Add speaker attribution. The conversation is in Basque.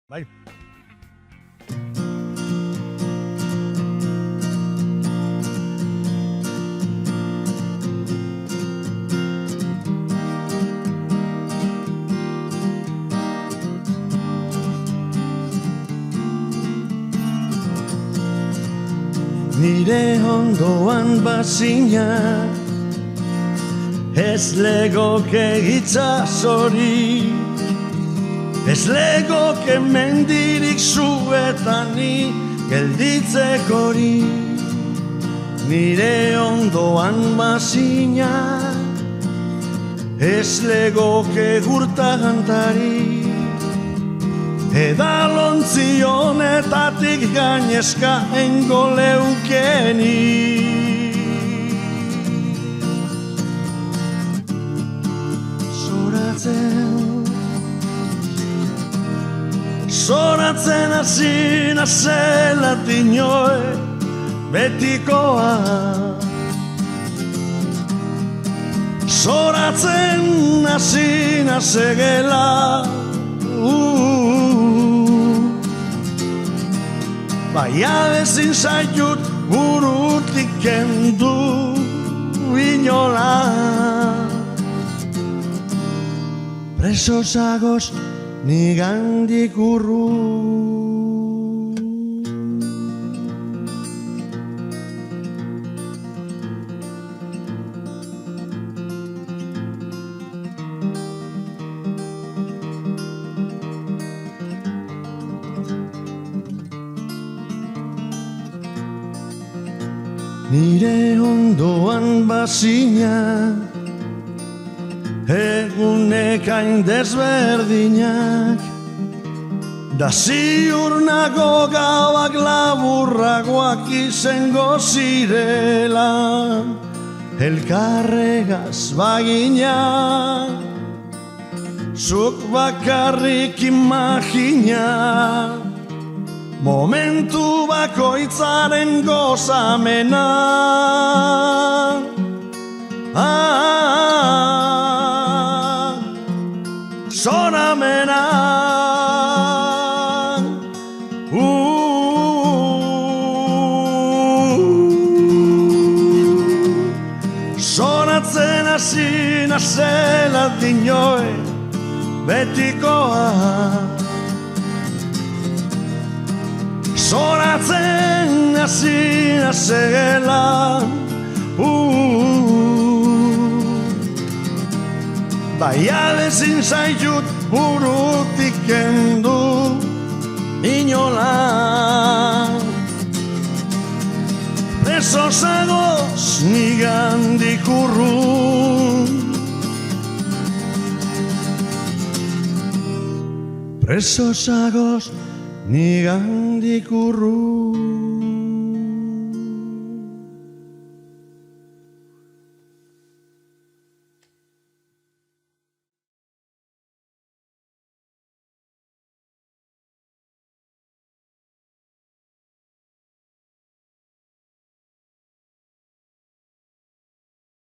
Speaker 1: Bai. Nire ondoan bazina, ez legoke itxasori, ez legoke mendirik zuetani gelditzekori. Nire ondoan bazina, ez legoke gurtagantari, edalontzi honetatik gainezka engo leukeni. Zoratzen hasi nazela dinoe betikoa, zoratzen hasi nazegela, baina ezin zaitut burutik kendu inola. Preso zagoz nigandik urru. Nire ondoan bazina, egunek hain desberdinak, da ziur nago gauak laburragoak izango zirela, elkarregaz bagina, zuk bakarrik imagina, momentu bakoitzaren gozamena. Zoramena, zoratzen hasi nazela dinoe betikoa, zoratzen hasi nazela, baina ezin zaitut burutik kendu inola. Preso zagoz nigandik urrun, preso zagoz nigandik urrun.